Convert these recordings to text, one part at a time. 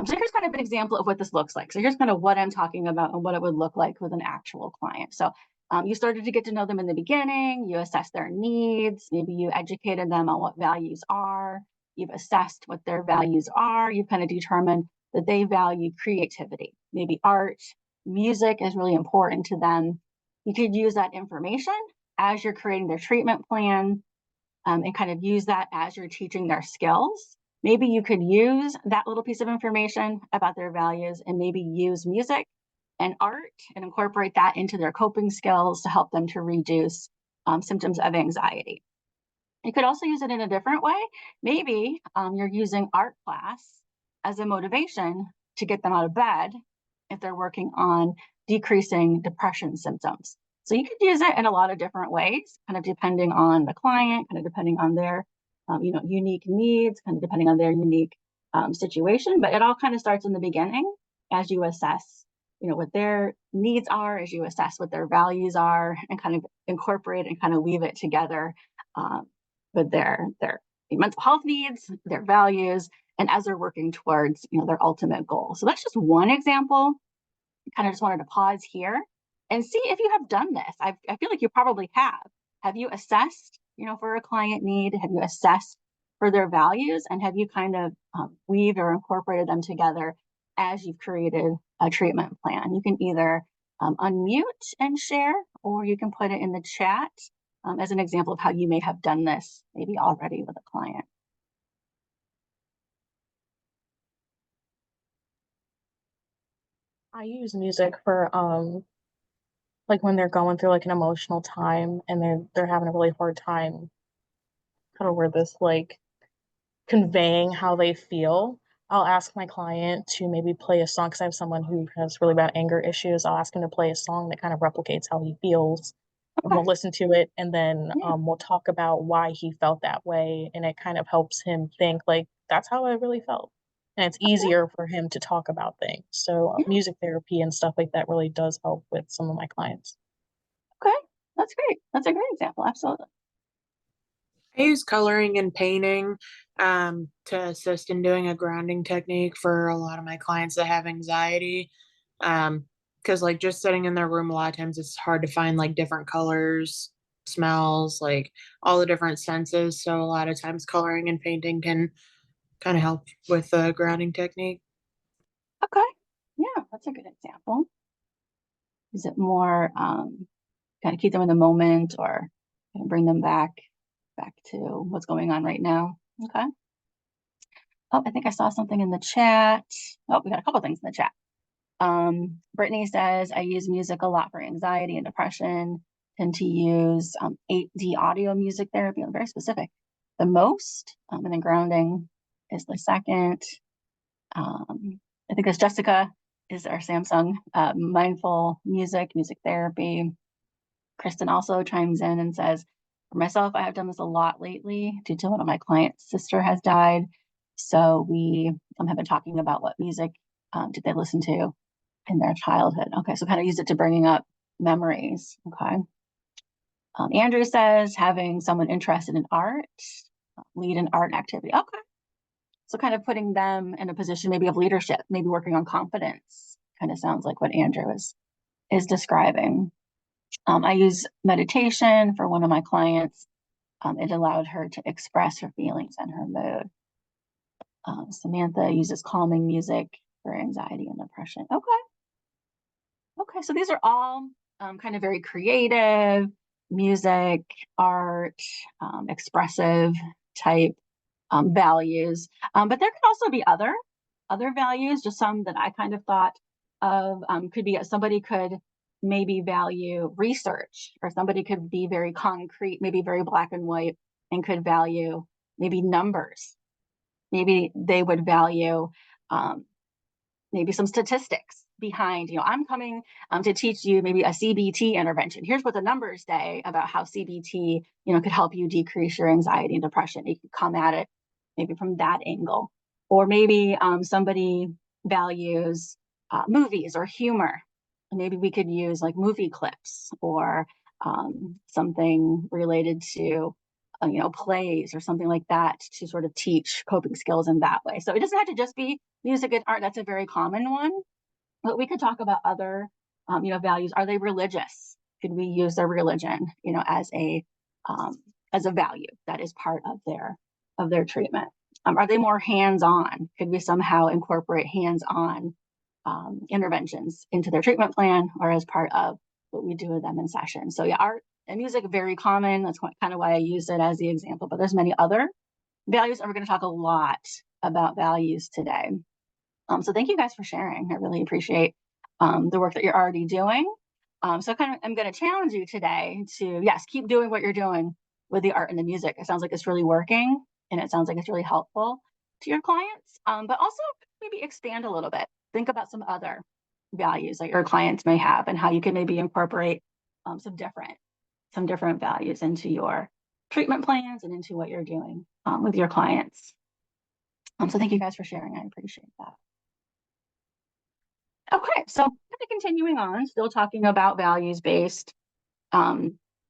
So here's kind of an example of what this looks like. So here's kind of what I'm talking about and what it would look like with an actual client. So you started to get to know them in the beginning, you assessed their needs, maybe you educated them on what values are, you've assessed what their values are, you've kind of determined that they value creativity, maybe art, music is really important to them. You could use that information as you're creating their treatment plan, and kind of use that as you're teaching their skills. Maybe you could use that little piece of information about their values and maybe use music and art and incorporate that into their coping skills to help them to reduce symptoms of anxiety. You could also use it in a different way. Maybe you're using art class as a motivation to get them out of bed if they're working on decreasing depression symptoms. So you could use it in a lot of different ways, kind of depending on the client, kind of depending on their unique needs, kind of depending on their unique situation. But it all kind of starts in the beginning as you assess what their needs are, as you assess what their values are, and kind of incorporate and kind of weave it together with their mental health needs, their values, and as they're working towards their ultimate goal. So that's just one example. I kind of just wanted to pause here and see if you have done this. I feel like you probably have. Have you assessed, for a client need? Have you assessed for their values? And have you kind of weaved or incorporated them together as you've created a treatment plan? You can either unmute and share, or you can put it in the chat as an example of how you may have done this maybe already with a client. I use music for like when they're going through like an emotional time and they're having a really hard time, how to word this, like conveying how they feel. I'll ask my client to maybe play a song because I have someone who has really bad anger issues. I'll ask him to play a song that kind of replicates how he feels, and Okay. we'll listen to it, and then Yeah. we'll talk about why he felt that way, and it kind of helps him think like that's how I really felt, and it's Okay. easier for him to talk about things. So Yeah. music therapy and stuff like that really does help with some of my clients. Okay. That's great. That's a great example. Absolutely. I use coloring and painting to assist in doing a grounding technique for a lot of my clients that have anxiety. Because like just sitting in their room, a lot of times it's hard to find like different colors, smells, like all the different senses. So a lot of times coloring and painting can kind of help with the grounding technique. Okay. Yeah, that's a good example. Is it more kind of keep them in the moment or kind of bring them back to what's going on right now? Okay. Oh, I think I saw something in the chat. Oh, we got a couple things in the chat. Brittany says, I use music a lot for anxiety and depression, tend to use 8D audio music therapy. I'm very specific. The most, and then grounding is the second. I think it's Jessica is our Samsung mindful music therapy. Kristen also chimes in and says, for myself, I have done this a lot lately due to one of my clients' sister has died. So we have been talking about what music did they listen to in their childhood. Okay, so kind of use it to bringing up memories. Okay. Andrew says having someone interested in art, lead an art activity. Okay. So kind of putting them in a position maybe of leadership, maybe working on confidence. Kind of sounds like what Andrew is describing. I use meditation for one of my clients. It allowed her to express her feelings and her mood. Samantha uses calming music for anxiety and depression. Okay. Okay, so these are all kind of very creative, music, art, expressive type values. But there could also be other values, just some that I kind of thought of. Could be somebody could maybe value research, or somebody could be very concrete, maybe very black and white, and could value maybe numbers. Maybe they would value maybe some statistics behind, I'm coming to teach you maybe a CBT intervention. Here's what the numbers say about how CBT, could help you decrease your anxiety and depression. You could come at it maybe from that angle. Or maybe somebody values movies or humor. And maybe we could use like movie clips or something related to plays or something like that to sort of teach coping skills in that way. So it doesn't have to just be music and art. That's a very common one. But we could talk about other, values. Are they religious? Could we use their religion, as a value that is part of their treatment? Are they more hands-on? Could we somehow incorporate hands-on interventions into their treatment plan or as part of what we do with them in session? So yeah, art and music are very common. That's kind of why I used it as the example, but there's many other values, and we're going to talk a lot about values today. So thank you guys for sharing. I really appreciate the work that you're already doing. So I'm going to challenge you today to, yes, keep doing what you're doing with the art and the music. It sounds like it's really working, and it sounds like it's really helpful to your clients, but also maybe expand a little bit. Think about some other values that your clients may have and how you can maybe incorporate some different values into your treatment plans and into what you're doing with your clients. So thank you guys for sharing. I appreciate that. Okay, so kind of continuing on, still talking about values-based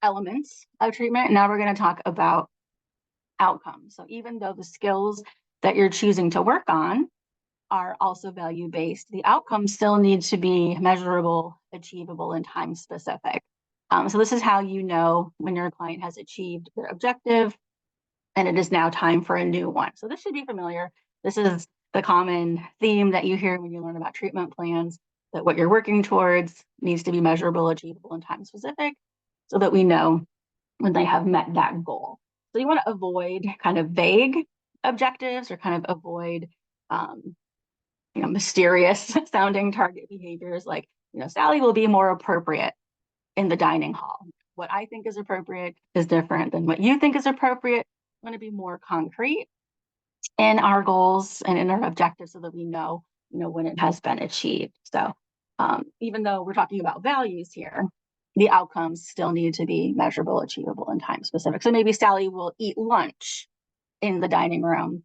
elements of treatment. Now we're going to talk about outcomes. So even though the skills that you're choosing to work on are also value-based, the outcomes still need to be measurable, achievable, and time-specific. So this is how you know when your client has achieved their objective and it is now time for a new one. So this should be familiar. This is the common theme that you hear when you learn about treatment plans, that what you're working towards needs to be measurable, achievable, and time specific so that we know when they have met that goal. So you want to avoid kind of vague objectives or kind of avoid mysterious sounding target behaviors like, Sally will be more appropriate in the dining hall. What I think is appropriate is different than what you think is appropriate. I want to be more concrete in our goals and in our objectives so that we know, when it has been achieved. So even though we're talking about values here, the outcomes still need to be measurable, achievable, and time specific. So maybe Sally will eat lunch in the dining room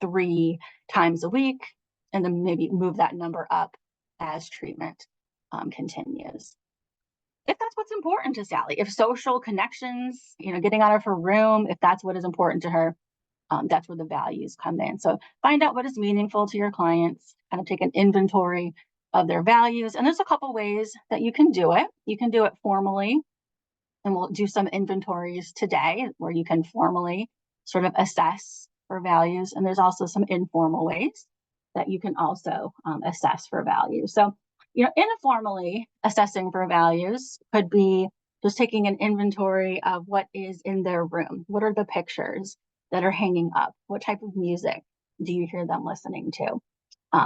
3 times a week, and then maybe move that number up as treatment continues. If that's what's important to Sally, if social connections, getting out of her room, if that's what is important to her, that's where the values come in. So find out what is meaningful to your clients, kind of take an inventory of their values. And there's a couple ways that you can do it. You can do it formally, and we'll do some inventories today where you can formally sort of assess for values. And there's also some informal ways that you can also assess for values. So, informally assessing for values could be just taking an inventory of what is in their room. What are the pictures that are hanging up? What type of music do you hear them listening to?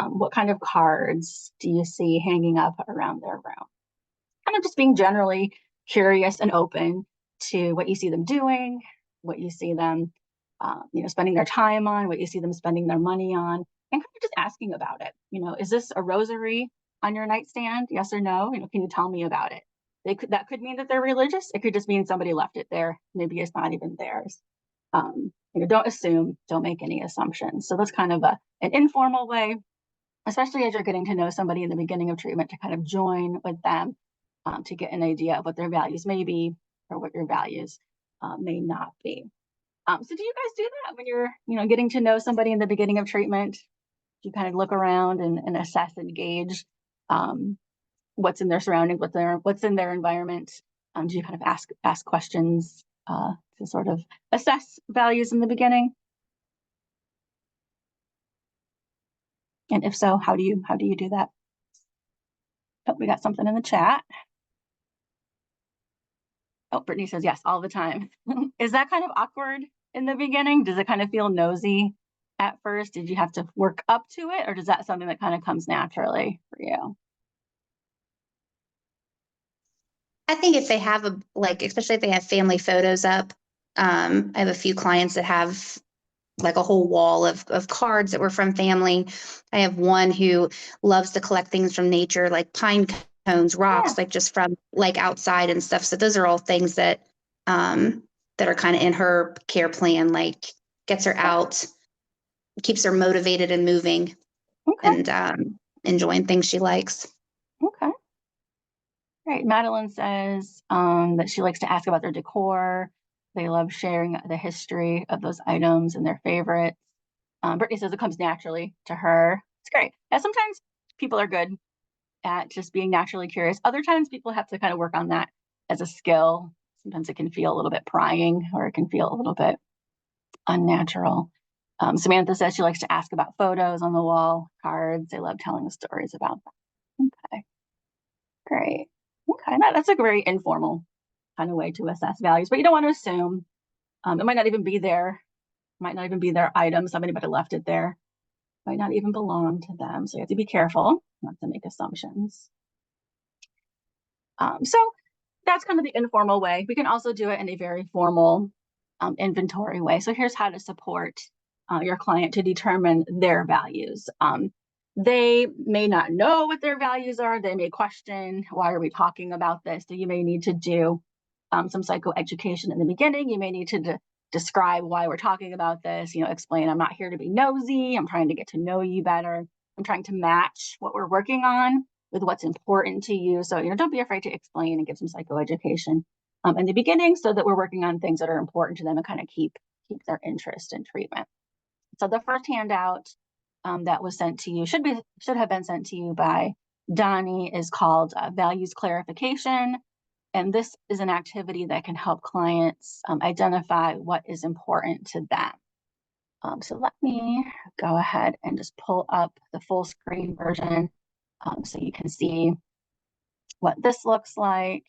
What kind of cards do you see hanging up around their room? Kind of just being generally curious and open to what you see them doing, what you see them, spending their time on, what you see them spending their money on, and kind of just asking about it. Is this a rosary on your nightstand? Yes or no? Can you tell me about it? That could mean that they're religious. It could just mean somebody left it there. Maybe it's not even theirs. Don't assume, don't make any assumptions. So that's kind of an informal way, especially as you're getting to know somebody in the beginning of treatment, to kind of join with them to get an idea of what their values may be or what your values may not be. So do you guys do that when you're, getting to know somebody in the beginning of treatment? Do you kind of look around and assess and gauge what's in their surroundings, what's in their environment? Do you kind of ask questions to sort of assess values in the beginning? And if so, how do you do that? Oh, we got something in the chat. Oh, Brittany says yes, all the time. Is that kind of awkward in the beginning? Does it kind of feel nosy at first? Did you have to work up to it, or does that something that kind of comes naturally for you? I think if they have especially if they have family photos up, I have a few clients that have like a whole wall of cards that were from family. I have one who loves to collect things from nature, like pine cones, rocks, like just from like outside and stuff. So those are all things that that are kind of in her care plan, like gets her out, keeps her motivated and moving, and enjoying things she likes. Okay. Right. Madeline says that she likes to ask about their decor, They love sharing the history of those items and their favorites. Brittany says it comes naturally to her. It's great. And sometimes people are good at just being naturally curious. Other times people have to kind of work on that as a skill. Sometimes it can feel a little bit prying, or it can feel a little bit unnatural. Samantha says she likes to ask about photos on the wall, cards. They love telling the stories about them. Okay, great. Okay, that's a very informal kind of way to assess values, but you don't want to assume. It might not even be there. Might not even be their item. Somebody might have left it there. Might not even belong to them. So you have to be careful not to make assumptions. So that's kind of the informal way. We can also do it in a very formal inventory way. So here's how to support your client to determine their values. They may not know what their values are. They may question, why are we talking about this? So you may need to do some psychoeducation in the beginning. You may need to describe why we're talking about this, explain, I'm not here to be nosy. I'm trying to get to know you better. I'm trying to match what we're working on with what's important to you. So, don't be afraid to explain and give some psychoeducation in the beginning, so that we're working on things that are important to them and kind of keep their interest in treatment. So the first handout that was sent to you should have been sent to you by Donnie is called Values Clarification. And this is an activity that can help clients identify what is important to them. So let me go ahead and just pull up the full screen version so you can see what this looks like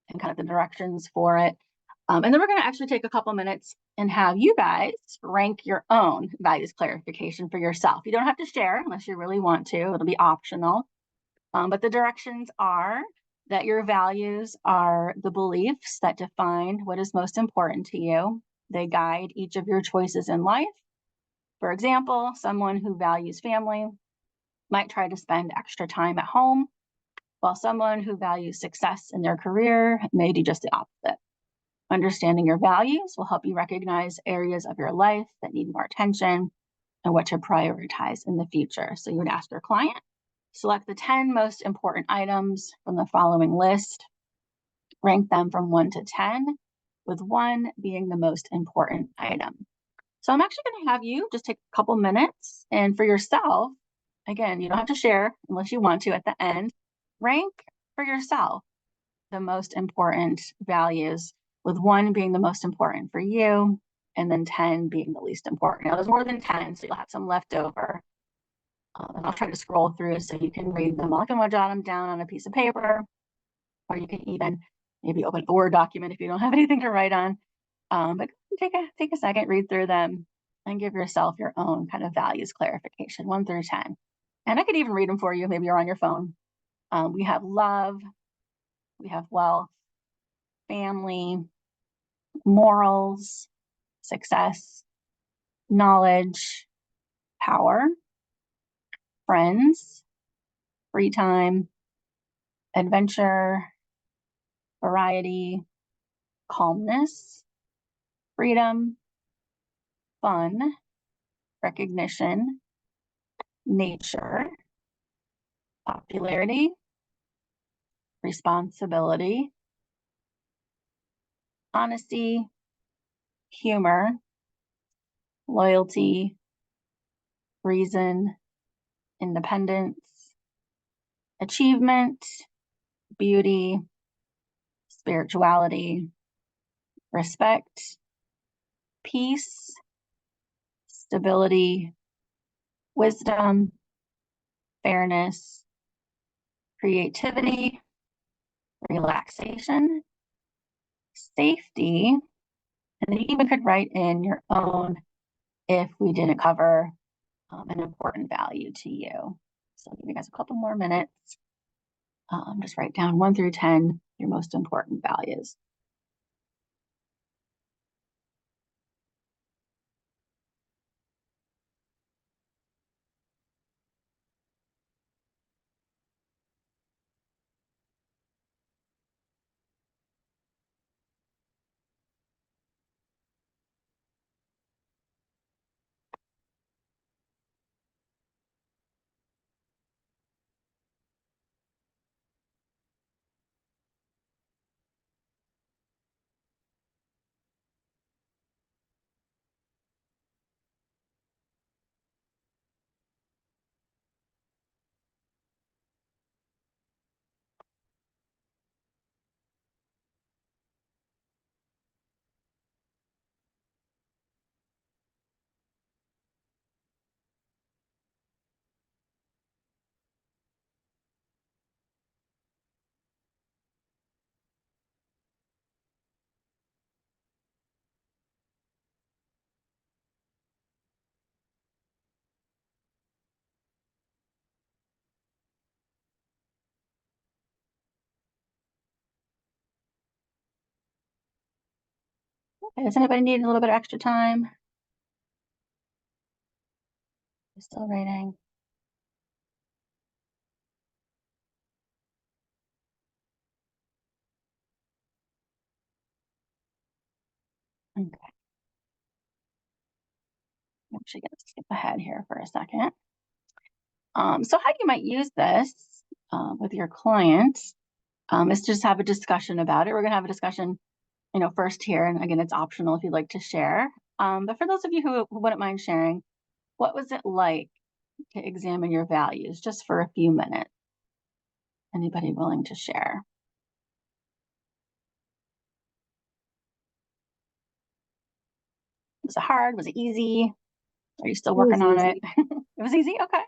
and kind of the directions for it. And then we're going to actually take a couple minutes and have you guys rank your own values clarification for yourself. You don't have to share unless you really want to. It'll be optional. But the directions are that your values are the beliefs that define what is most important to you. They guide each of your choices in life. For example, someone who values family might try to spend extra time at home, while someone who values success in their career may do just the opposite. Understanding your values will help you recognize areas of your life that need more attention and what to prioritize in the future. So you would ask your client, select the 10 most important items from the following list, rank them from 1 to 10, with 1 being the most important item. So I'm actually going to have you just take a couple minutes, and for yourself, again, you don't have to share unless you want to at the end, rank for yourself the most important values, with 1 being the most important for you, and then 10 being the least important. Now, there's more than 10, so you'll have some left over. And I'll try to scroll through so you can read them all. You can jot them down on a piece of paper, or you can even maybe open a Word document if you don't have anything to write on. But take a second, read through them, and give yourself your own kind of values clarification, 1 through 10. And I could even read them for you. Maybe you're on your phone. We have love, we have wealth, family, morals, success, knowledge, power, friends, free time, adventure, variety, calmness, freedom, fun, recognition, nature, popularity, responsibility, honesty, humor, loyalty, reason, independence, achievement, beauty, spirituality, respect, peace, stability, wisdom, fairness, creativity, relaxation, safety, and then you even could write in your own if we didn't cover an important value to you. So I'll give you guys a couple more minutes. Just write down 1 through 10, your most important values. Okay, does anybody need a little bit of extra time? You're still writing. Okay. I'm actually going to skip ahead here for a second. So how you might use this with your clients is to just have a discussion about it. We're going to have a discussion, first here, and again, it's optional if you'd like to share. But for those of you who wouldn't mind sharing, what was it like to examine your values just for a few minutes? Anybody willing to share? Was it hard? Was it easy? Are you still working on it? It was easy? Okay.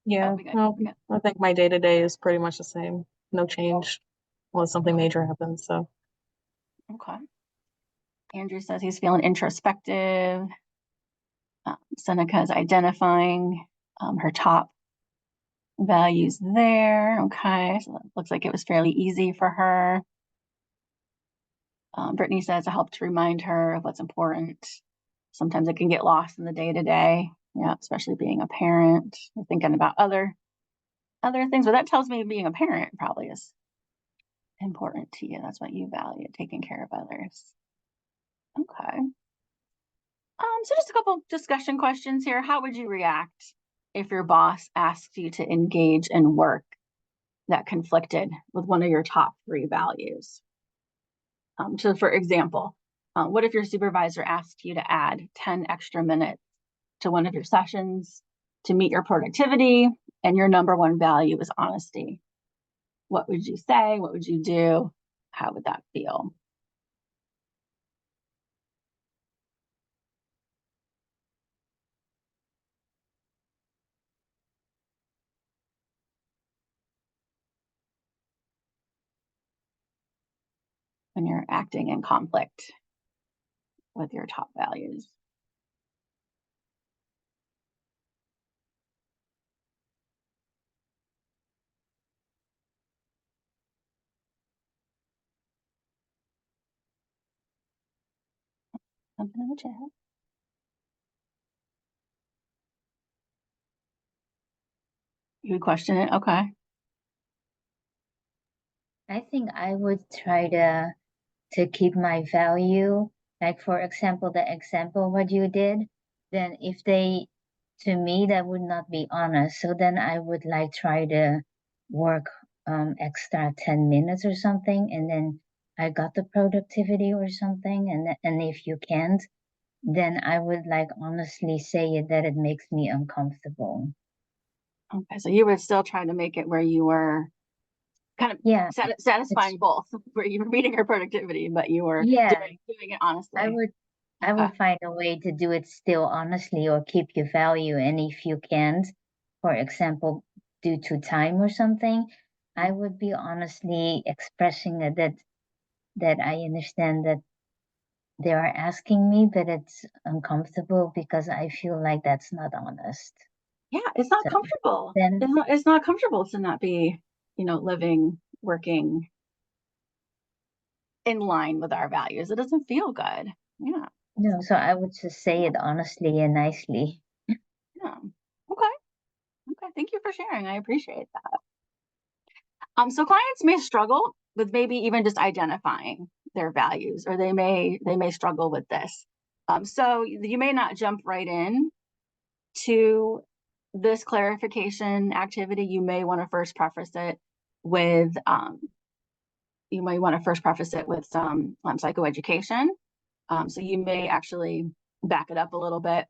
Yeah, well, I think my day-to-day is pretty much the same. No change unless something major happens, so. Okay. Andrew says he's feeling introspective. Seneca is identifying her top values there. Okay, so that looks like it was fairly easy for her. Brittany says it helped to remind her of what's important. Sometimes it can get lost in the day-to-day, yeah, especially being a parent. You're thinking about other things, but that tells me being a parent probably is important to you. That's what you value, taking care of others. Okay. So just a couple discussion questions here. How would you react if your boss asked you to engage in work that conflicted with one of your top 3 values? So for example, what if your supervisor asked you to add 10 extra minutes to one of your sessions to meet your productivity and your number 1 value is honesty? What would you say? What would you do? How would that feel? When you're acting in conflict with your top values? Something in the chat. You would question it? Okay. I think I would try to keep my value. Like for example, the example what you did, then if they to me that would not be honest. So then I would like try to work extra 10 minutes or something, and then I got the productivity or something, and if you can't, then I would like honestly say it that it makes me uncomfortable. Okay, so you were still trying to make it where you were kind of satisfying both, where you were meeting your productivity, but you were doing it honestly. I would find a way to do it still honestly or keep your value. And if you can't, for example, due to time or something, I would be honestly expressing it that I understand that they are asking me, but it's uncomfortable because I feel like that's not honest. Yeah, it's not comfortable. It's not comfortable to not be, living, working in line with our values. It doesn't feel good. Yeah. No, so I would just say it honestly and nicely. Yeah. Okay. Thank you for sharing. I appreciate that. So clients may struggle with maybe even just identifying their values, or they may struggle with this. So you may not jump right in to this clarification activity. You may want to first preface it with some psychoeducation. So you may actually back it up a little bit,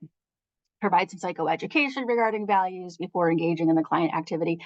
provide some psychoeducation regarding values before engaging in the client activity,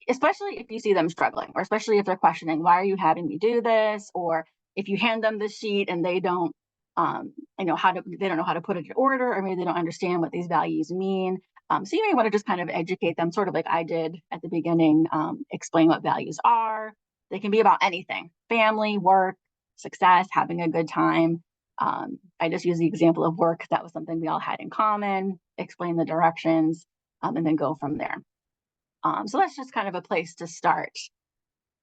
especially if you see them struggling, or especially if they're questioning, why are you having me do this? Or if you hand them the sheet and they don't they don't know how to put it in order, or maybe they don't understand what these values mean. So you may want to just kind of educate them, sort of like I did at the beginning, explain what values are. They can be about anything: family, work, success, having a good time. I just use the example of work. That was something we all had in common, explain the directions, and then go from there. So that's just kind of a place to start.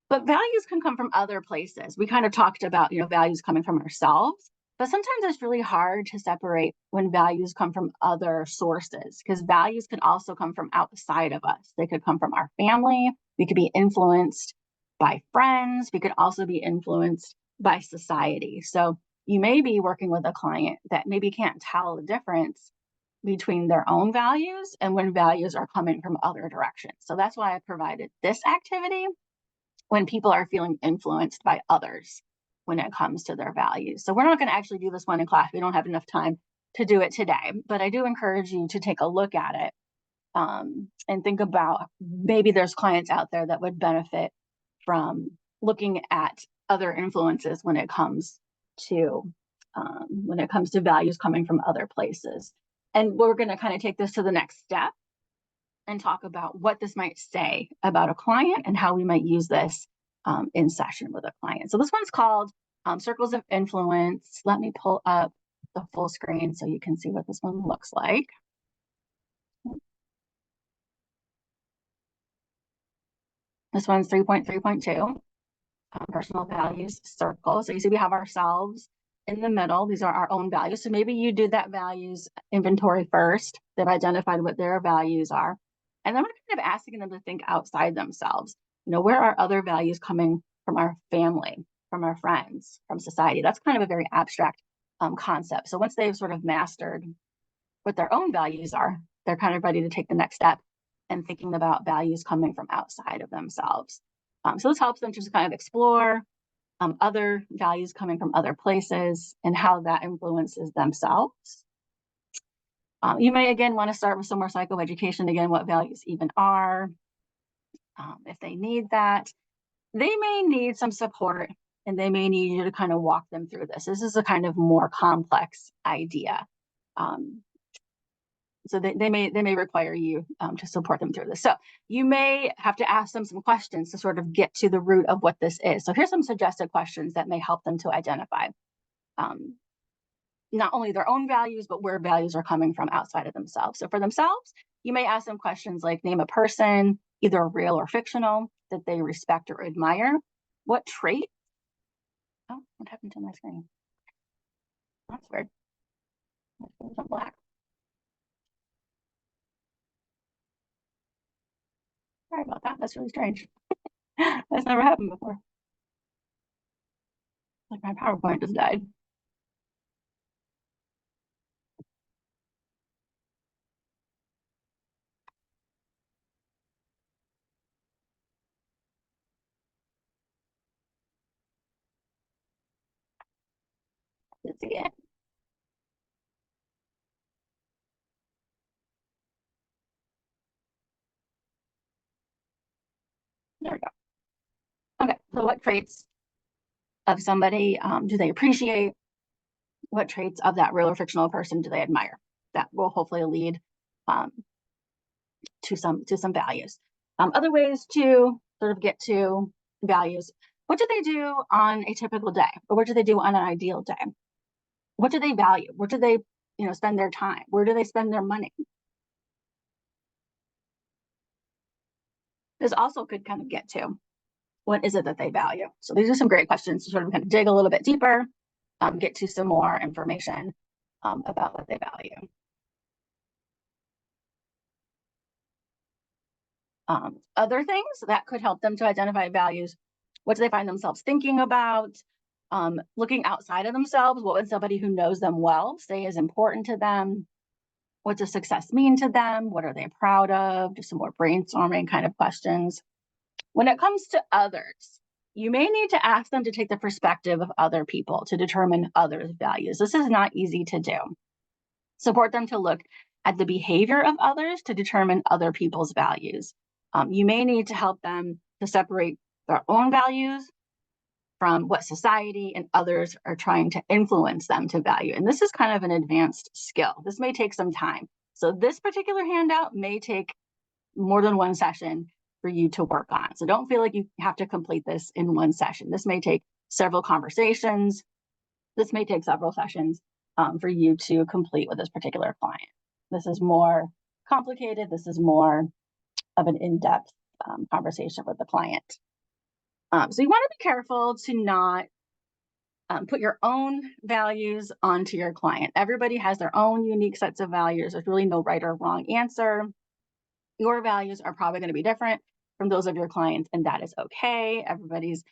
But values can come from other places. We kind of talked about, values coming from ourselves, But sometimes it's really hard to separate when values come from other sources, because values can also come from outside of us. They could come from our family. We could be influenced by friends. We could also be influenced by society. So you may be working with a client that maybe can't tell the difference between their own values and when values are coming from other directions. So that's why I provided this activity when people are feeling influenced by others when it comes to their values. So we're not going to actually do this one in class. We don't have enough time to do it today, but I do encourage you to take a look at it and think about maybe there's clients out there that would benefit from looking at other influences when it comes to values coming from other places. And we're going to kind of take this to the next step and talk about what this might say about a client and how we might use this in session with a client. So this one's called Circles of Influence. Let me pull up the full screen so you can see what this one looks like. This one's 3.3.2, personal values circle. So you see we have ourselves in the middle. These are our own values. So maybe you do that values inventory first. They've identified what their values are. And then we're kind of asking them to think outside themselves. You know, where are other values coming from our family, from our friends, from society? That's kind of a very abstract concept. So once they've sort of mastered what their own values are, they're kind of ready to take the next step and thinking about values coming from outside of themselves. So this helps them to just kind of explore other values coming from other places and how that influences themselves. You may, again, want to start with some more psychoeducation, again, what values even are. If they need that, they may need some support and they may need you to kind of walk them through this. This is a kind of more complex idea. So they may require you to support them through this. So you may have to ask them some questions to sort of get to the root of what this is. So here's some suggested questions that may help them to identify not only their own values, but where values are coming from outside of themselves. So for themselves, you may ask them questions like name a person, either real or fictional, that they respect or admire. What trait? Oh, what happened to my screen? That's weird. My screen went black. Sorry about that. That's really strange. That's never happened before. Like my PowerPoint just died. Let's see it. There we go. Okay, so what traits of somebody do they appreciate? What traits of that real or fictional person do they admire? That will hopefully lead to some values. Other ways to sort of get to values. What do they do on a typical day? Or what do they do on an ideal day? What do they value? Where do they, spend their time? Where do they spend their money? This also could kind of get to what is it that they value? So these are some great questions to sort of kind of dig a little bit deeper, get to some more information about what they value. Other things that could help them to identify values. What do they find themselves thinking about? Looking outside of themselves, what would somebody who knows them well say is important to them? What does success mean to them? What are they proud of? Just some more brainstorming kind of questions. When it comes to others, you may need to ask them to take the perspective of other people to determine others' values. This is not easy to do. Support them to look at the behavior of others to determine other people's values. You may need to help them to separate their own values from what society and others are trying to influence them to value. And this is kind of an advanced skill. This may take some time. So this particular handout may take more than one session for you to work on. So don't feel like you have to complete this in one session. This may take several conversations. This may take several sessions for you to complete with this particular client. This is more complicated. This is more of an in-depth conversation with the client. So you want to be careful to not put your own values onto your client. Everybody has their own unique sets of values. There's really no right or wrong answer. Your values are probably going to be different from those of your clients, and that is okay. Everybody's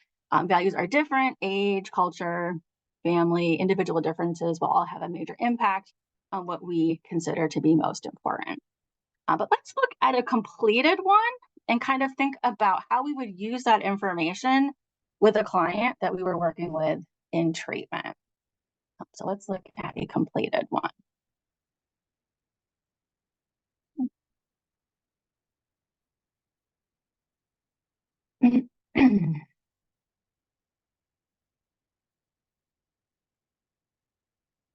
values are different. Age, culture, family, individual differences will all have a major impact on what we consider to be most important. But let's look at a completed one and kind of think about how we would use that information with a client that we were working with in treatment. So let's look at a completed one.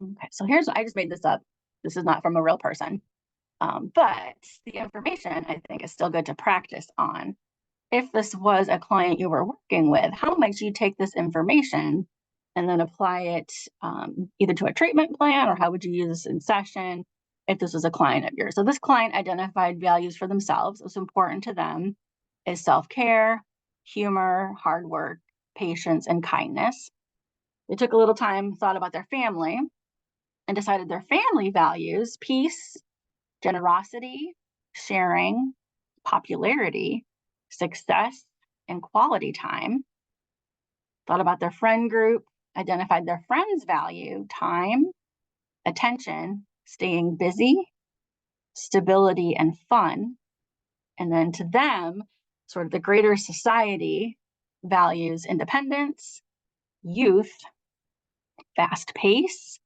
Okay, so I just made this up. This is not from a real person. But the information I think is still good to practice on. If this was a client you were working with, how might you take this information and then apply it either to a treatment plan, or how would you use this in session if this was a client of yours? So this client identified values for themselves. What's important to them is self-care, humor, hard work, patience, and kindness. They took a little time, thought about their family, and decided their family values peace, generosity, sharing, popularity, success, and quality time. Thought about their friend group, identified their friends' value, time, attention, staying busy, stability, and fun. And then to them, sort of the greater society values independence, youth, fast pace,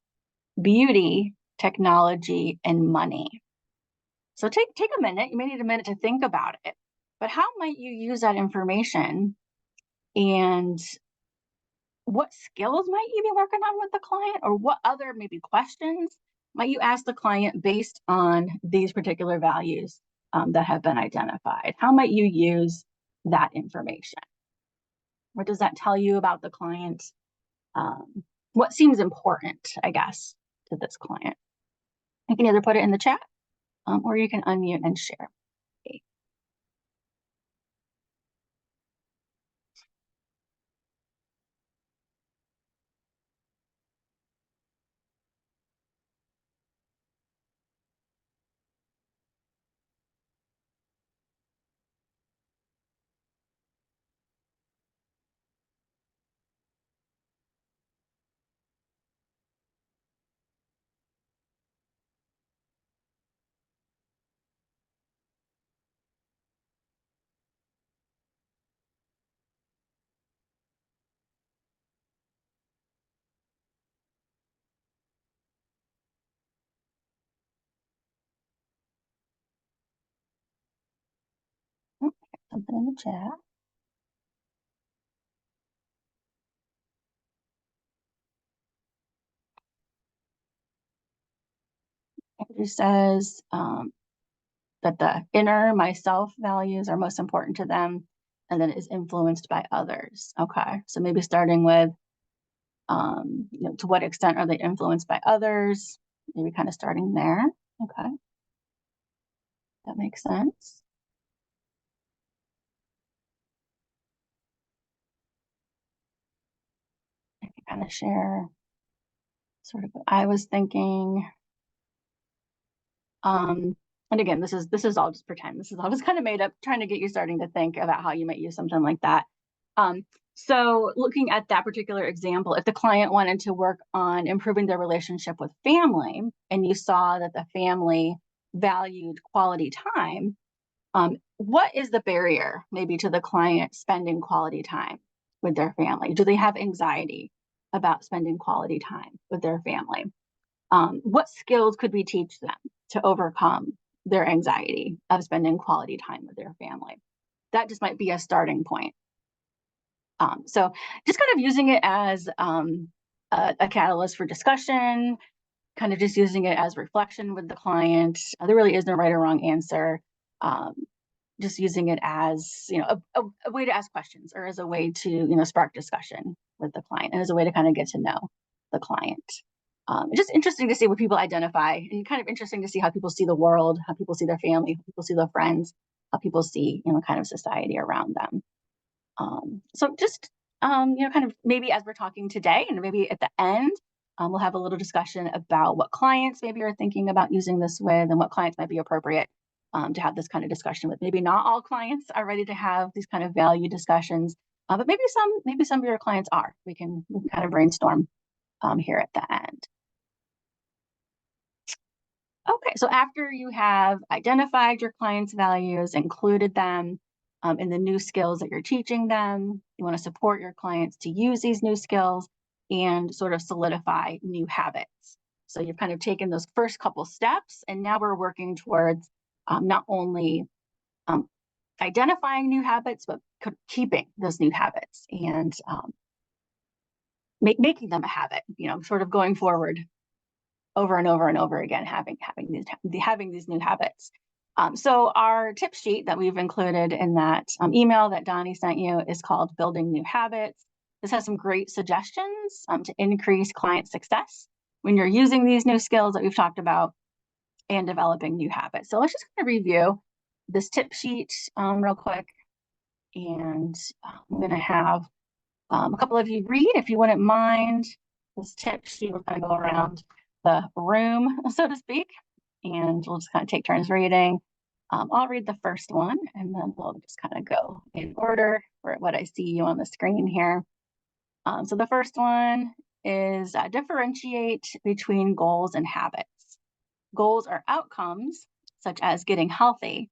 beauty, technology, and money. So take a minute. You may need a minute to think about it. But how might you use that information, and what skills might you be working on with the client, or what other maybe questions might you ask the client based on these particular values that have been identified? How might you use that information? What does that tell you about the client? What seems important, I guess, to this client? You can either put it in the chat or you can unmute and share. Okay. Something in the chat. Andrew says that the inner myself values are most important to them, and then is influenced by others. Okay, so maybe starting with, to what extent are they influenced by others? Maybe kind of starting there. Okay, that makes sense. I can kind of share sort of what I was thinking. And again, this is all just pretend. This is all just kind of made up, trying to get you starting to think about how you might use something like that. So looking at that particular example, if the client wanted to work on improving their relationship with family, and you saw that the family valued quality time, what is the barrier maybe to the client spending quality time with their family? Do they have anxiety about spending quality time with their family? What skills could we teach them to overcome their anxiety of spending quality time with their family? That just might be a starting point. So just kind of using it as a catalyst for discussion, kind of just using it as reflection with the client. There really is no right or wrong answer. Just using it as a way to ask questions, or as a way to spark discussion with the client, and as a way to kind of get to know the client. It's just interesting to see what people identify, and kind of interesting to see how people see the world, how people see their family, how people see their friends, how people see kind of society around them. So just kind of maybe as we're talking today, and maybe at the end, we'll have a little discussion about what clients maybe are thinking about using this with and what clients might be appropriate to have this kind of discussion with. Maybe not all clients are ready to have these kind of value discussions, but maybe some of your clients are. We can kind of brainstorm here at the end. Okay, so after you have identified your clients' values, included them in the new skills that you're teaching them, you want to support your clients to use these new skills and sort of solidify new habits. So you've kind of taken those first couple steps, and now we're working towards not only identifying new habits, but keeping those new habits and making them a habit, sort of going forward over and over and over again, having these new habits. So our tip sheet that we've included in that email that Donnie sent you is called Building New Habits. This has some great suggestions to increase client success when you're using these new skills that we've talked about and developing new habits. So let's just kind of review this tip sheet real quick. And I'm going to have a couple of you read, if you wouldn't mind, this tip sheet. We're going to go around the room, so to speak, and we'll just kind of take turns reading. I'll read the first one, and then we'll just kind of go in order for what I see you on the screen here. So the first one is differentiate between goals and habits. Goals are outcomes, such as getting healthy.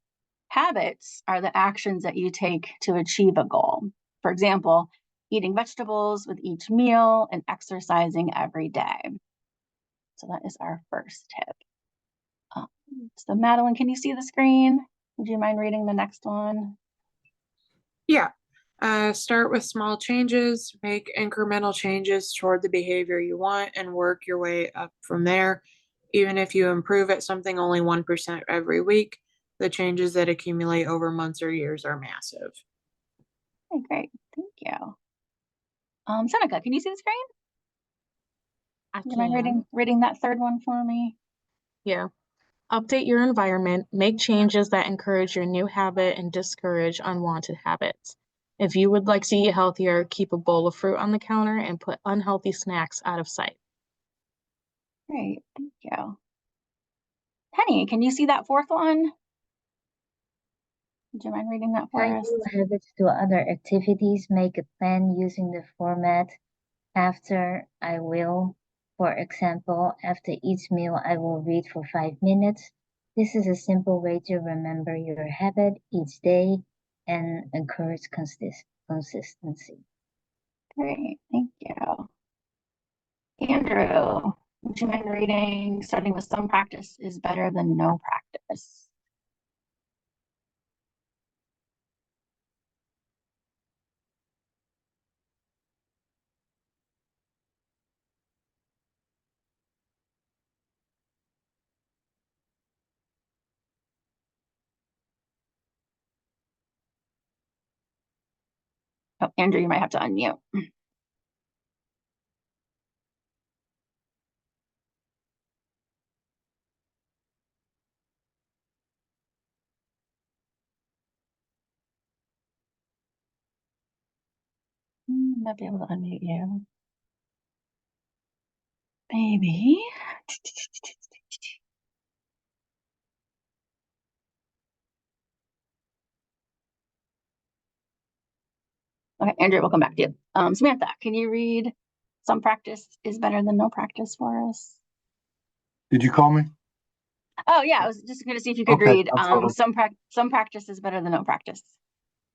Habits are the actions that you take to achieve a goal. For example, eating vegetables with each meal and exercising every day. So that is our first tip. So Madeline, can you see the screen? Would you mind reading the next one? Yeah. Start with small changes, make incremental changes toward the behavior you want, and work your way up from there. Even if you improve at something only 1% every week, the changes that accumulate over months or years are massive. Okay, great. Thank you. Seneca, can you see the screen? Do you mind reading that third one for me? Yeah. Update your environment, make changes that encourage your new habit and discourage unwanted habits. If you would like to eat healthier, keep a bowl of fruit on the counter and put unhealthy snacks out of sight. Great, thank you. Penny, can you see that fourth one? Would you mind reading that for Tie us? new habits to other activities. Make a plan using the format after I will. For example, after each meal, I will read for 5 minutes. This is a simple way to remember your habit each day and encourage consistency. Great, thank you. Andrew, would you mind reading, starting with some practice is better than no practice? Oh, Andrew, you might have to unmute. Might be able to unmute you. Maybe. Okay, Andrew, we'll come back to you. Samantha, can you read some practice is better than no practice for us? Did you call me? Oh yeah, I was just going to see if you could Okay, read some practice is better than no practice.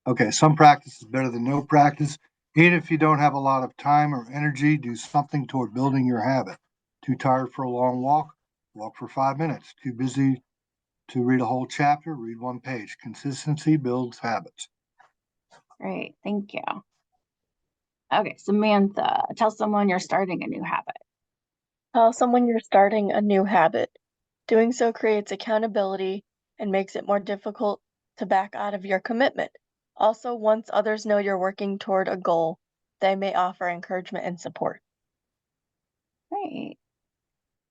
Okay, some practice is better than no practice. Even if you don't have a lot of time or energy, do something toward building your habit. Too tired for a long walk? Walk for 5 minutes. Too busy to read a whole chapter? Read one page. Consistency builds habits. Great, thank you. Okay, Samantha, tell someone you're starting a new habit. Tell someone you're starting a new habit. Doing so creates accountability and makes it more difficult to back out of your commitment. Also, once others know you're working toward a goal, they may offer encouragement and support. Great.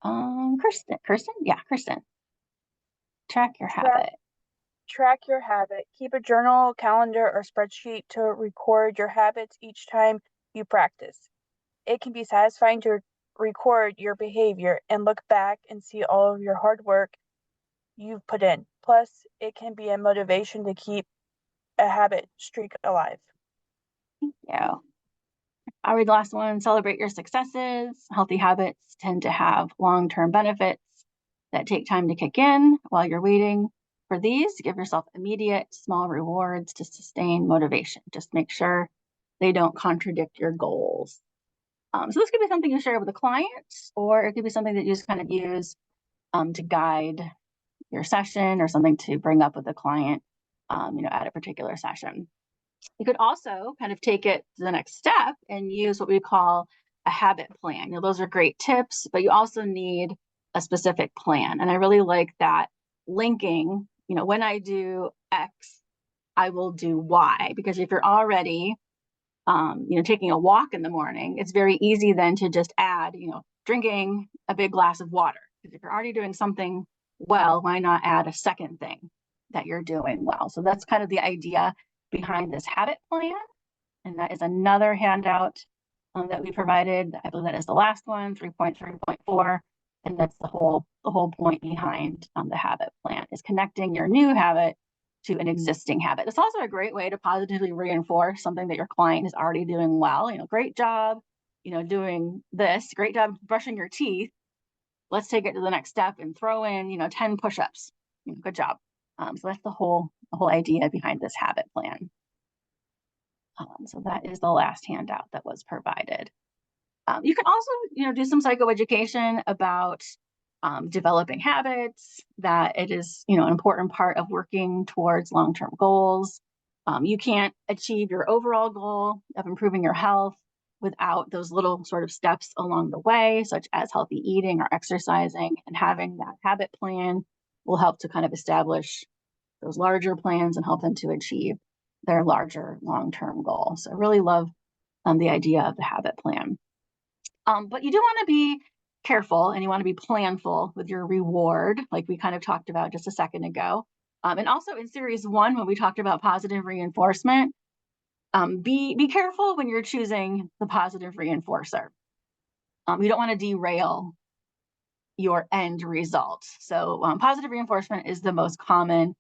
Kirsten? Yeah, Kirsten. Track your habit. Track your habit. Keep a journal, calendar, or spreadsheet to record your habits each time you practice. It can be satisfying to record your behavior and look back and see all of your hard work you've put in. Plus, it can be a motivation to keep a habit streak alive. Yeah. I'll read the last one. Celebrate your successes. Healthy habits tend to have long-term benefits that take time to kick in. While you're waiting for these, give yourself immediate small rewards to sustain motivation. Just make sure they don't contradict your goals. So this could be something you share with a client, or it could be something that you just kind of use to guide your session, or something to bring up with the client, at a particular session. You could also kind of take it to the next step and use what we call a habit plan. Those are great tips, but you also need a specific plan. And I really like that linking, when I do X, I will do Y, because if you're already, taking a walk in the morning, it's very easy then to just add, drinking a big glass of water. Because if you're already doing something well, why not add a second thing that you're doing well? So that's kind of the idea behind this habit plan. And that is another handout that we provided. I believe that is the last one, 3.3.4. And that's the whole point behind the habit plan, is connecting your new habit to an existing habit. It's also a great way to positively reinforce something that your client is already doing well. Great job, doing this. Great job brushing your teeth. Let's take it to the next step and throw in, 10 push-ups. Good job. So that's the whole idea behind this habit plan. So that is the last handout that was provided. You can also, do some psychoeducation about developing habits, that it is, an important part of working towards long-term goals. You can't achieve your overall goal of improving your health without those little sort of steps along the way, such as healthy eating or exercising, and having that habit plan will help to kind of establish those larger plans and help them to achieve their larger long-term goal. So I really love the idea of the habit plan. But you do want to be careful, and you want to be planful with your reward, like we kind of talked about just a second ago. And also in series 1, when we talked about positive reinforcement, be careful when you're choosing the positive reinforcer. You don't want to derail your end result. So positive reinforcement is the most common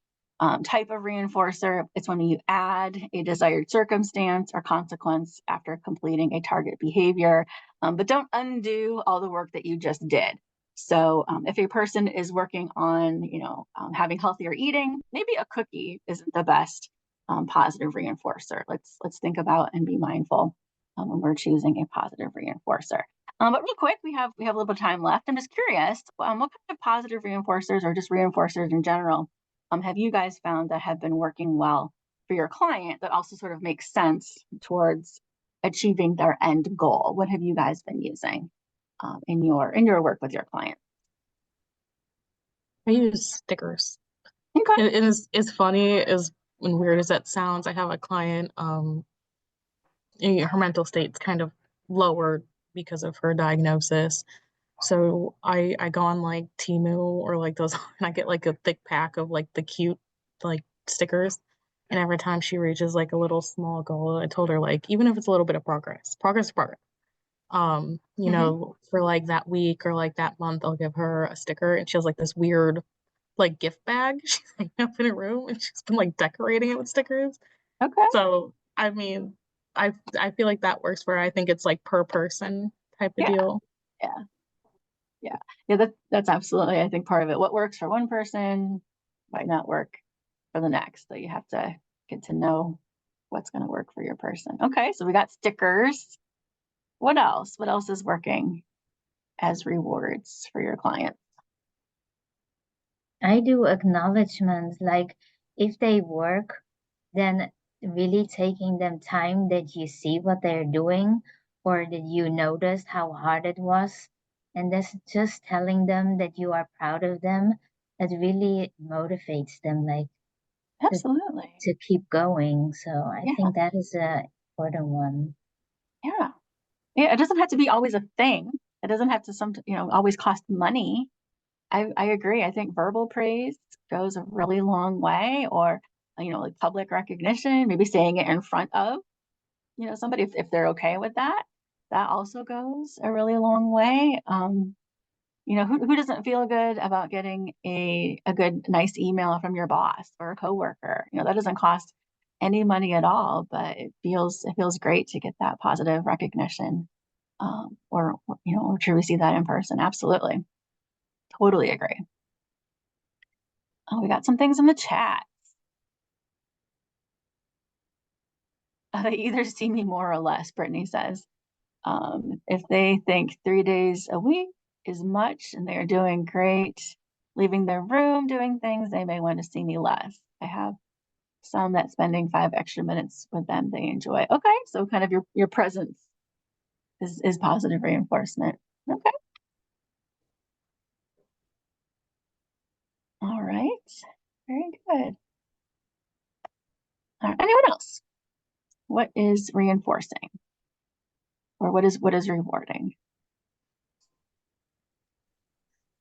type of reinforcer. It's when you add a desired circumstance or consequence after completing a target behavior, but don't undo all the work that you just did. So if a person is working on, having healthier eating, maybe a cookie isn't the best positive reinforcer. Let's think about and be mindful when we're choosing a positive reinforcer. But real quick, we have a little bit of time left. I'm just curious, what kind of positive reinforcers, or just reinforcers in general, have you guys found that have been working well for your client, that also sort of makes sense towards achieving their end goal? What have you guys been using in your work with your client? I use stickers. Okay. It is, it's funny as and weird as that sounds. I have a client, her mental state's kind of lowered because of her diagnosis. So I go on like Temu or like those, and I get like a thick pack of like the cute like stickers. And every time she reaches like a little small goal, I told her, like, even if it's a little bit of progress, progress is progress. For like that week or like that month, I'll give her a sticker, and she has like this weird like gift bag she's hanging up in her room, and she's been like decorating it with stickers. Okay. So I mean, I feel like that works for her. I think it's like per person type of deal. Yeah, that's absolutely, I think, part of it. What works for one person might not work for the next. So you have to get to know what's going to work for your person. Okay, so we got stickers. What else? What else is working as rewards for your client? I do acknowledgements, like if they work, then really taking them time that you see what they're doing, or that you noticed how hard it was, and that's just telling them that you are proud of them. That really motivates them, like Absolutely. to keep going. So I Yeah. think that is a important one. Yeah. Yeah, it doesn't have to be always a thing. It doesn't have to always cost money. I agree. I think verbal praise goes a really long way, or like public recognition, maybe saying it in front of somebody, if they're okay with that, that also goes a really long way. Who doesn't feel good about getting a good, nice email from your boss or a coworker? That doesn't cost any money at all, but it feels great to get that positive recognition, or to receive that in person. Absolutely. Totally agree. Oh, we got some things in the chat. They either see me more or less, Brittany says. If they think 3 days a week is much and they're doing great, leaving their room, doing things, they may want to see me less. I have some that spending 5 extra minutes with them they enjoy. Okay, so kind of your presence is positive reinforcement. Okay. All right. Very good. All right. Anyone else? What is reinforcing? Or what is rewarding?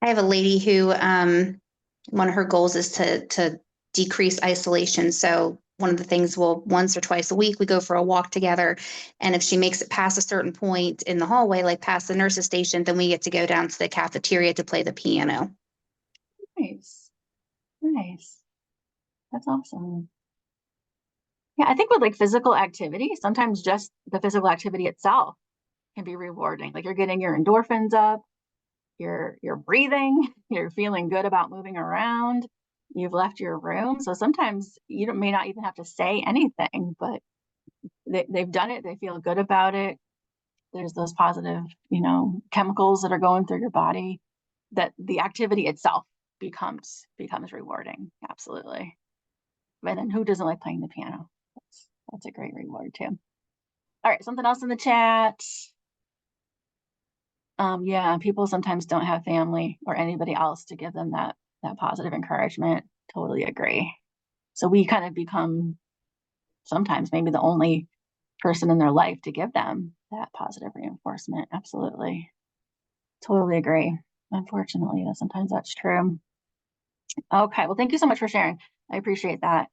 I have a lady who one of her goals is to decrease isolation. So one of the things, once or twice a week, we go for a walk together. And if she makes it past a certain point in the hallway, like past the nurse's station, then we get to go down to the cafeteria to play the piano. Nice. Nice. That's awesome. Yeah, I think with like physical activity, sometimes just the physical activity itself can be rewarding. Like you're getting your endorphins up, you're breathing, you're feeling good about moving around, you've left your room. So sometimes you may not even have to say anything, but they've done it, they feel good about it. There's those positive, chemicals that are going through your body, that the activity itself becomes rewarding. Absolutely. And then who doesn't like playing the piano? That's a great reward too. All right, something else in the chat. Yeah, people sometimes don't have family or anybody else to give them that positive encouragement. Totally agree. So we kind of become sometimes maybe the only person in their life to give them that positive reinforcement. Absolutely. Totally agree. Unfortunately, sometimes that's true. Okay, well, thank you so much for sharing. I appreciate that.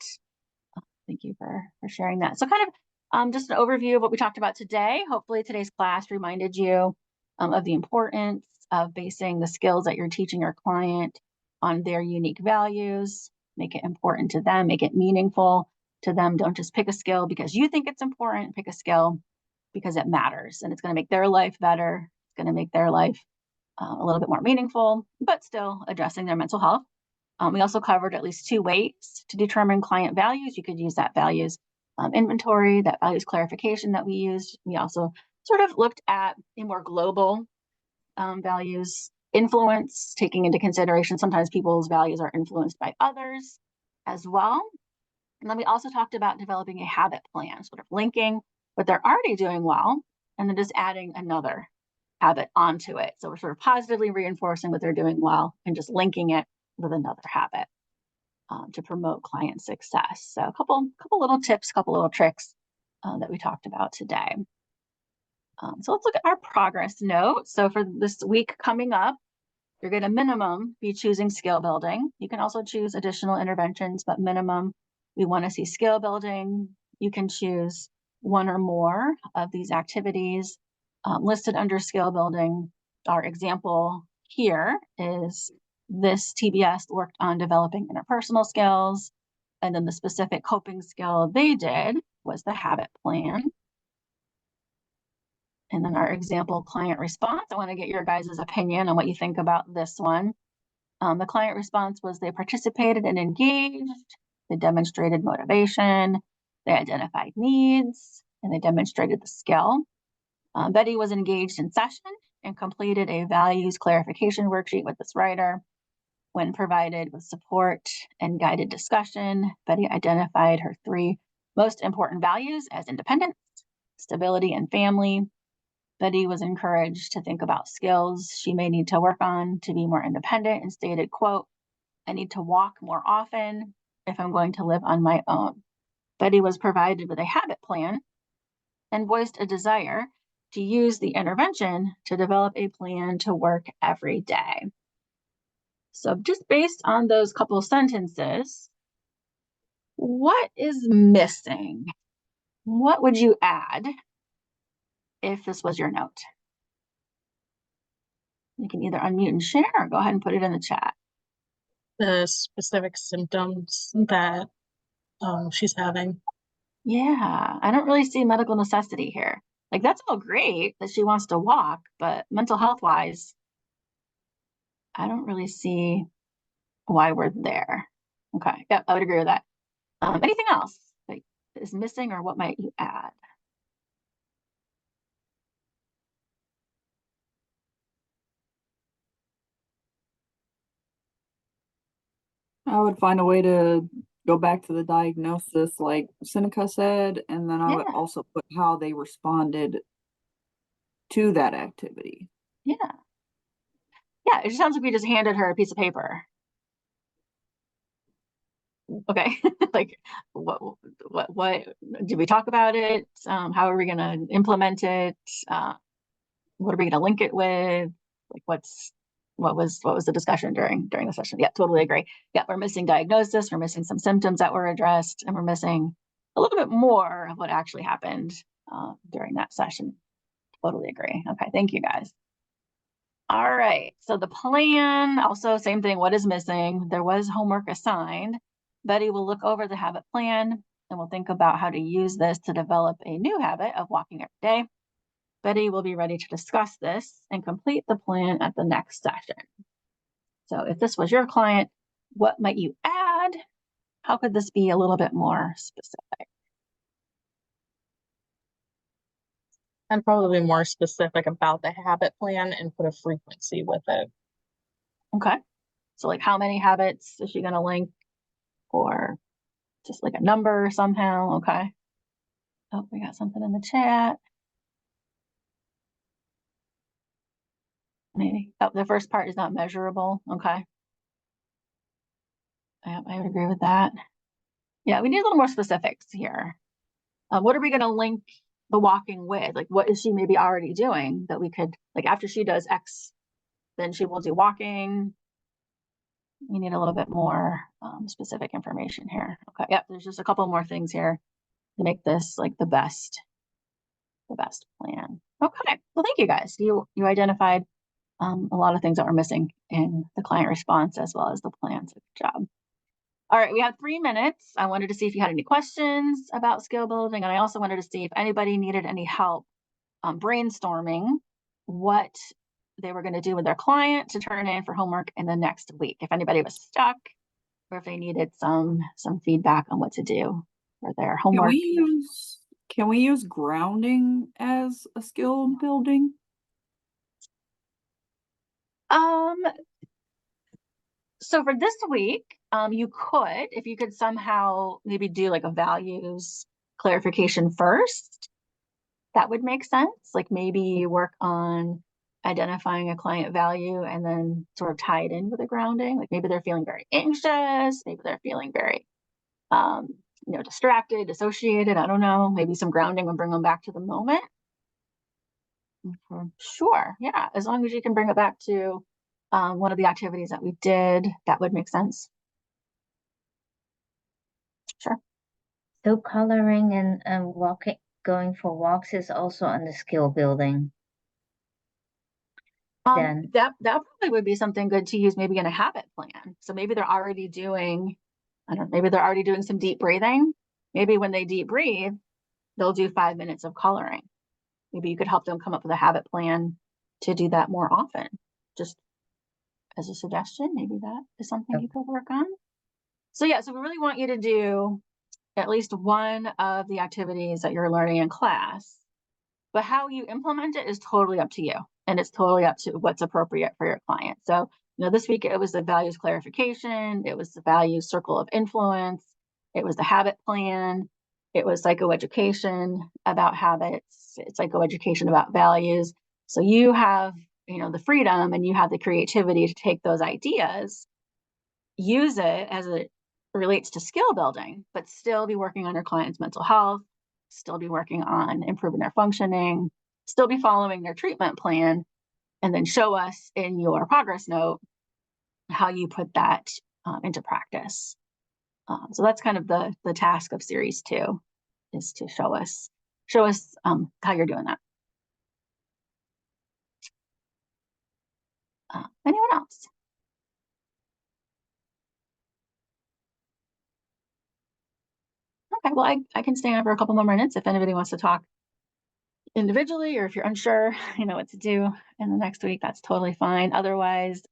Thank you for sharing that. So kind of just an overview of what we talked about today. Hopefully today's class reminded you of the importance of basing the skills that you're teaching your client on their unique values. Make it important to them, make it meaningful to them. Don't just pick a skill because you think it's important. Pick a skill because it matters and it's going to make their life better. It's going to make their life a little bit more meaningful, but still addressing their mental health. We also covered at least 2 ways to determine client values. You could use that values inventory, that values clarification that we used. We also sort of looked at a more global values influence, taking into consideration sometimes people's values are influenced by others as well. And then we also talked about developing a habit plan, sort of linking what they're already doing well, and then just adding another habit onto it. So we're sort of positively reinforcing what they're doing well and just linking it with another habit to promote client success. So a couple little tips, couple little tricks that we talked about today. So let's look at our progress note. So for this week coming up, you're going to minimum be choosing skill building. You can also choose additional interventions, but minimum, we want to see skill building. You can choose 1 or more of these activities listed under skill building. Our example here is this TBS worked on developing interpersonal skills, and then the specific coping skill they did was the habit plan. And then our example client response, I want to get your guys' opinion on what you think about this one. The client response was they participated and engaged, they demonstrated motivation, they identified needs, and they demonstrated the skill. Betty was engaged in session and completed a values clarification worksheet with this writer. When provided with support and guided discussion, Betty identified her 3 most important values as independence, stability, and family. Betty was encouraged to think about skills she may need to work on to be more independent and stated, quote, I need to walk more often if I'm going to live on my own. Betty was provided with a habit plan and voiced a desire to use the intervention to develop a plan to work every day. So just based on those couple sentences, what is missing? what would you add if this was your note? You can either unmute and share or go ahead and put it in the chat. The specific symptoms that she's having. Yeah, I don't really see medical necessity here. Like, that's all great that she wants to walk, but mental health wise, I don't really see why we're there. Okay, yeah, I would agree with that. Anything else that is missing, or what might you add? I would find a way to go back to the diagnosis, like Seneca said, and then I would Yeah. also put how they responded to that activity. Yeah. Yeah, it just sounds like we just handed her a piece of paper. Okay, like what did we talk about it? How are we going to implement it? What are we going to link it with? Like what was the discussion during the session? Yeah, totally agree. Yeah, we're missing diagnosis, we're missing some symptoms that were addressed, and we're missing a little bit more of what actually happened during that session. Totally agree. Okay, thank you guys. All right, so the plan, also same thing, what is missing? There was homework assigned. Betty will look over the habit plan and we'll think about how to use this to develop a new habit of walking every day. Betty will be ready to discuss this and complete the plan at the next session. So if this was your client, what might you add? How could this be a little bit more specific? I'd probably be more specific about the habit plan and put a frequency with it. Okay. So like how many habits is she going to link, or just like a number somehow? Okay. Oh, we got something in the chat. Maybe. Oh, the first part is not measurable. Okay. Yeah, I would agree with that. Yeah, we need a little more specifics here. What are we going to link the walking with? Like, what is she maybe already doing that we could, like, after she does X, then she will do walking. We need a little bit more specific information here. Okay. Yep. There's just a couple more things here to make this like the best plan. Okay. Well, thank you guys. You identified a lot of things that were missing in the client response as well as the plan. So good job. All right, we have 3 minutes. I wanted to see if you had any questions about skill building, and I also wanted to see if anybody needed any help brainstorming what they were going to do with their client to turn in for homework in the next week. If anybody was stuck, or if they needed some feedback on what to do for their homework. Can we use grounding as a skill building? So for this week, you could, if you could somehow maybe do like a values clarification first, that would make sense. Like maybe you work on identifying a client value and then sort of tie it in with a grounding. Like maybe they're feeling very anxious, maybe they're feeling very, distracted, dissociated. I don't know. Maybe some grounding will bring them back to the moment. Sure, yeah, as long as you can bring it back to one of the activities that we did, that would make sense. Sure. So coloring and going for walks is also under skill building. Then that probably would be something good to use maybe in a habit plan. So maybe they're already doing, maybe they're already doing some deep breathing. Maybe when they deep breathe, they'll do 5 minutes of coloring. Maybe you could help them come up with a habit plan to do that more often. Just as a suggestion, maybe that is something you could work on. So yeah, so we really want you to do at least one of the activities that you're learning in class, but how you implement it is totally up to you. And it's totally up to what's appropriate for your client. So, this week it was the values clarification, it was the values circle of influence, it was the habit plan, it was psychoeducation about habits, it's psychoeducation about values. So you have, the freedom and you have the creativity to take those ideas, use it as it relates to skill building, but still be working on your client's mental health, still be working on improving their functioning, still be following their treatment plan, and then show us in your progress note how you put that into practice. So that's kind of the task of series 2. is to show us how you're doing that. Anyone else? Okay, well, I can stay on for a couple more minutes if anybody wants to talk individually, or if you're unsure, you know what to do in the next week, that's totally fine. Otherwise,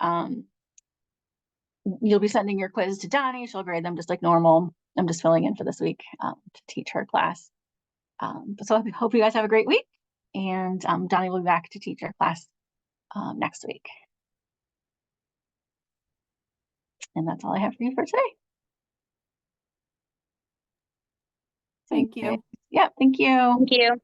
you'll be sending your quiz to Donnie. She'll grade them just like normal. I'm just filling in for this week to teach her class. So I hope you guys have a great week, and Donnie will be back to teach our class next week. And that's all I have for you for today. Thank you. Yeah, thank you. Thank you.